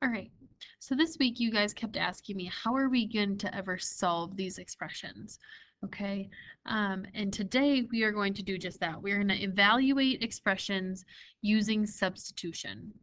All right, so this week you guys kept asking me, how are we going to ever solve these expressions? Okay, and today we are going to do just that. We're going to evaluate expressions using substitution.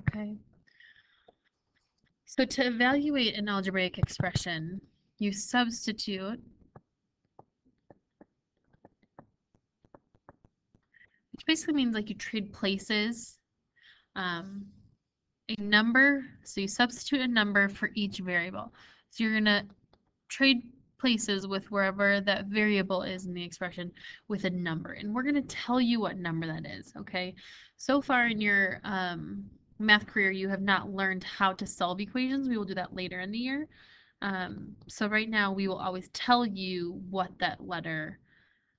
Okay, so to evaluate an algebraic expression, you substitute, which basically means like you trade places. A number, so you substitute a number for each variable. So you're going to trade places with wherever that variable is in the expression with a number. And we're going to tell you what number that is, okay? So far in your math career, you have not learned how to solve equations. We will do that later in the year. So right now, we will always tell you what that letter,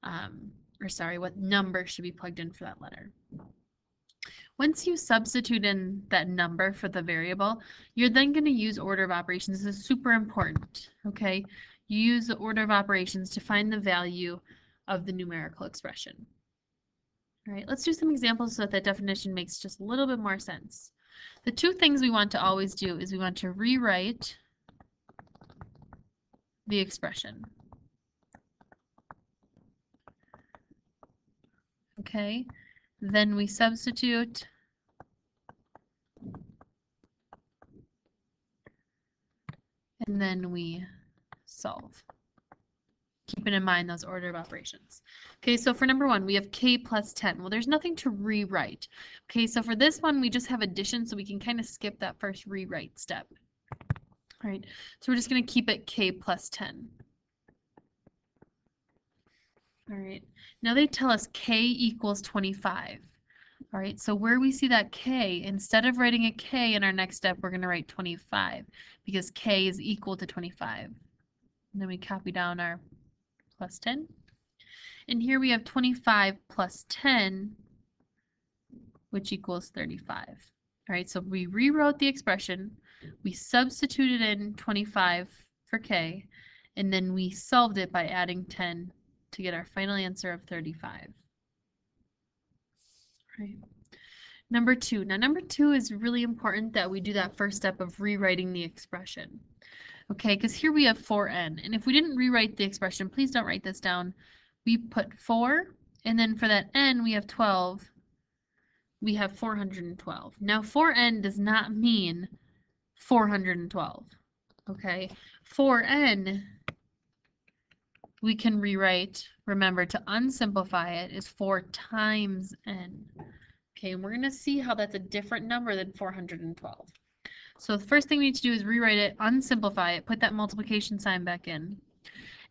what number should be plugged in for that letter. Once you substitute in that number for the variable, you're then going to use order of operations. This is super important, okay? You use the order of operations to find the value of the numerical expression. All right, let's do some examples so that that definition makes just a little bit more sense. The two things we want to always do is we want to rewrite the expression. Okay, then we substitute and then we solve. Keeping in mind those order of operations. Okay, so for number one, we have k plus 10. Well, there's nothing to rewrite. Okay, so for this one, we just have addition, so we can kind of skip that first rewrite step. All right, so we're just going to keep it k plus 10. All right, now they tell us k equals 25. All right, so where we see that k, instead of writing a k in our next step, we're going to write 25 because k is equal to 25. And then we copy down our plus 10. And here we have 25 plus 10, which equals 35. All right, so we rewrote the expression, we substituted in 25 for k, and then we solved it by adding 10 to get our final answer of 35. Right. Number two. Now, number two is really important that we do that first step of rewriting the expression. Okay, because here we have 4n, and if we didn't rewrite the expression, please don't write this down. We put 4, and then for that n, we have 12. We have 412. Now, 4n does not mean 412. Okay, 4n, we can rewrite, remember, to unsimplify it, is 4 times n. Okay, and we're going to see how that's a different number than 412. So the first thing we need to do is rewrite it, unsimplify it, put that multiplication sign back in,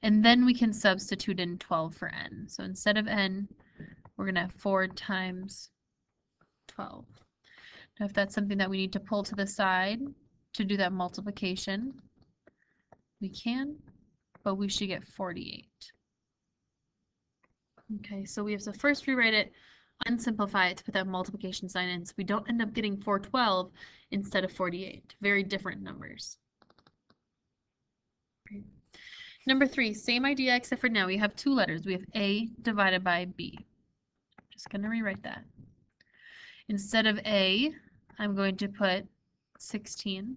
and then we can substitute in 12 for n. So instead of n, we're going to have 4 times 12. Now if that's something that we need to pull to the side to do that multiplication, we can, but we should get 48. Okay, so we have to first rewrite it, unsimplify it to put that multiplication sign in so we don't end up getting 412 instead of 48. Very different numbers. Okay. Number three, same idea except for now we have two letters. We have A divided by B. I'm just going to rewrite that. Instead of A, I'm going to put 16.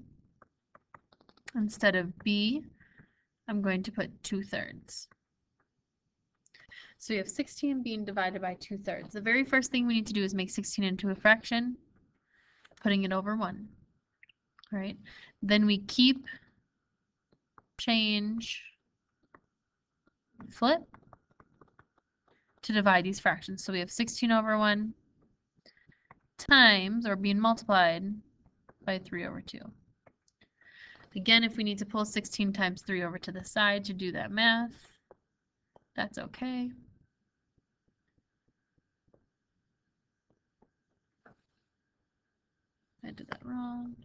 Instead of B, I'm going to put 2/3. So we have 16 being divided by 2/3. The very first thing we need to do is make 16 into a fraction, putting it over 1. All right. Then we keep, change, flip to divide these fractions. So we have 16 over 1 times, or being multiplied by 3 over 2. Again, if we need to pull 16 times 3 over to the side to do that math, that's okay. I did that wrong.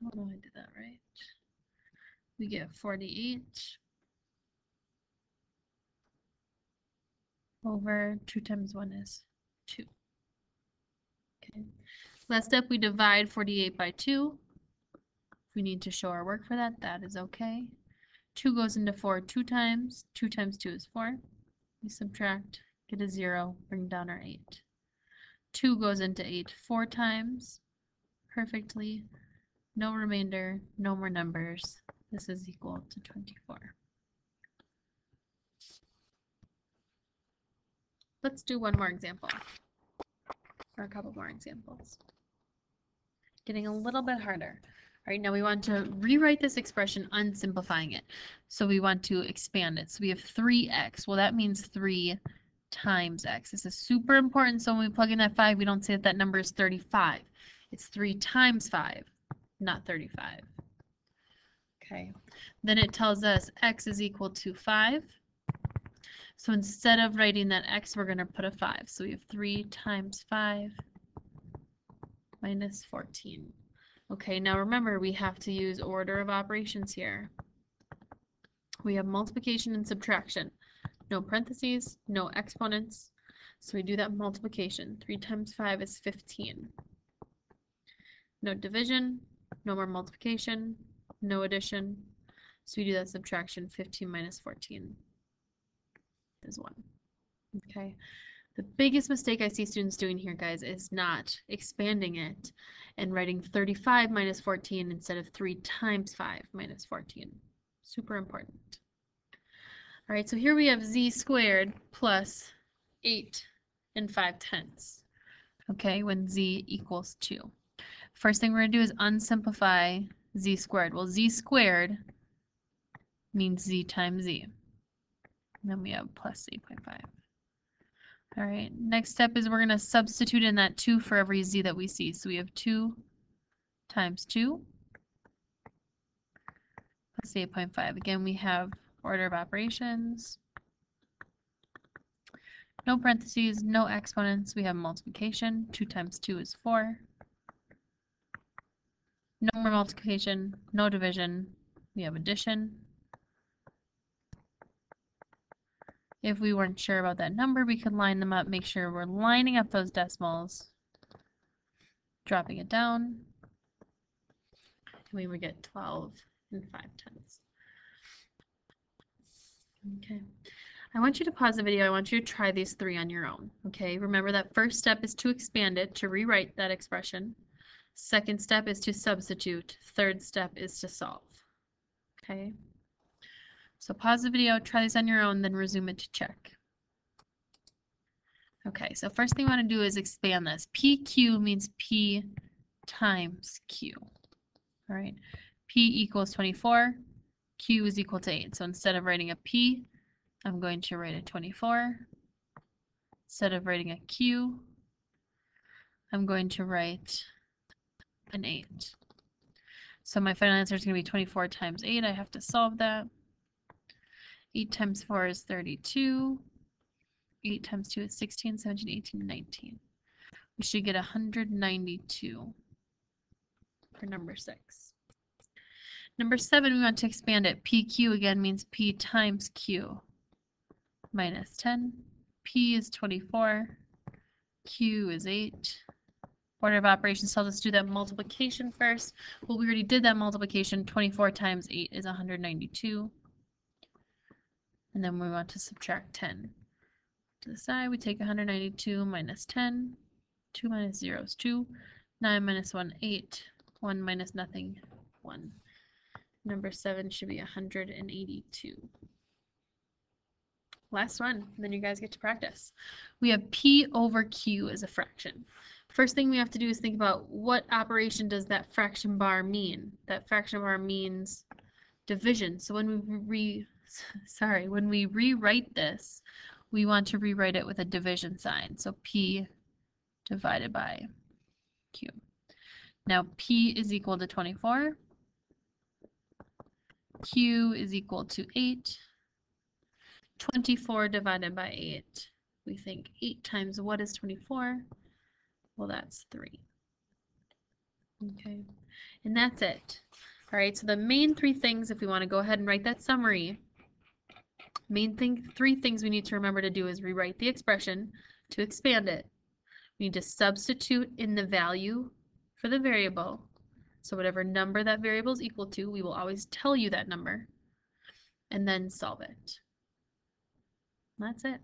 Oh no, I did that right. We get 48 over 2 times 1 is 2. Okay. Last step, we divide 48 by 2. If we need to show our work for that, that is okay. 2 goes into 4 2 times. 2 times 2 is 4. We subtract get a 0, bring down our 8. 2 goes into 8 4 times, perfectly. No remainder, no more numbers. This is equal to 24. Let's do one more example, or a couple more examples. Getting a little bit harder. All right, now we want to rewrite this expression, unsimplifying it. So we want to expand it. So we have 3x. Well, that means 3 times x. This is super important, so when we plug in that 5, we don't say that that number is 35. It's 3 times 5, not 35. Okay, then it tells us x is equal to 5. So instead of writing that x, we're going to put a 5. So we have 3 times 5 minus 14. Okay, now remember, we have to use order of operations here. We have multiplication and subtraction. No parentheses, no exponents. So we do that multiplication. 3 times 5 is 15. No division, no more multiplication, no addition. So we do that subtraction. 15 minus 14 is 1. Okay. The biggest mistake I see students doing here, guys, is not expanding it and writing 35 minus 14 instead of 3 times 5 minus 14. Super important. All right, so here we have z squared plus 8 and 5/10. Okay, when z equals 2. First thing we're going to do is unsimplify z squared. Well, z squared means z times z. And then we have plus 8.5. All right, next step is we're going to substitute in that 2 for every z that we see. So we have 2 times 2 plus 8.5. Again, we have order of operations. No parentheses, no exponents. We have multiplication. 2 times 2 is 4. No more multiplication, no division. We have addition. If we weren't sure about that number, we could line them up, make sure we're lining up those decimals, dropping it down, and we would get 12 and 5/10. Okay. I want you to pause the video. I want you to try these 3 on your own. Okay. Remember that first step is to expand it, to rewrite that expression. Second step is to substitute. Third step is to solve. Okay. So pause the video, try these on your own, then resume it to check. Okay, so first thing we want to do is expand this. PQ means P times Q. All right, P equals 24, Q is equal to 8. So instead of writing a P, I'm going to write a 24. Instead of writing a Q, I'm going to write an 8. So my final answer is going to be 24 times 8. I have to solve that. 8 times 4 is 32. 8 times 2 is 16, 17, 18, 19. We should get 192 for number 6. Number 7, we want to expand it. PQ again means P times Q minus 10. P is 24. Q is 8. Order of operations tells us to do that multiplication first. Well, we already did that multiplication. 24 times 8 is 192. And then we want to subtract 10. To the side, we take 192 minus 10. 2 minus 0 is 2. 9 minus 1, 8. 1 minus nothing, 1. Number 7 should be 182. Last one, then you guys get to practice. We have P over Q as a fraction. First thing we have to do is think about what operation does that fraction bar mean. That fraction bar means division. So when we rewrite this, we want to rewrite it with a division sign. So P divided by Q. Now P is equal to 24. Q is equal to 8. 24 divided by 8. We think 8 times what is 24? Well, that's 3. Okay, and that's it. All right, so the main 3 things, if we want to go ahead and write that summary, three things we need to remember to do is rewrite the expression to expand it. We need to substitute in the value for the variable. So whatever number that variable is equal to, we will always tell you that number, and then solve it. That's it.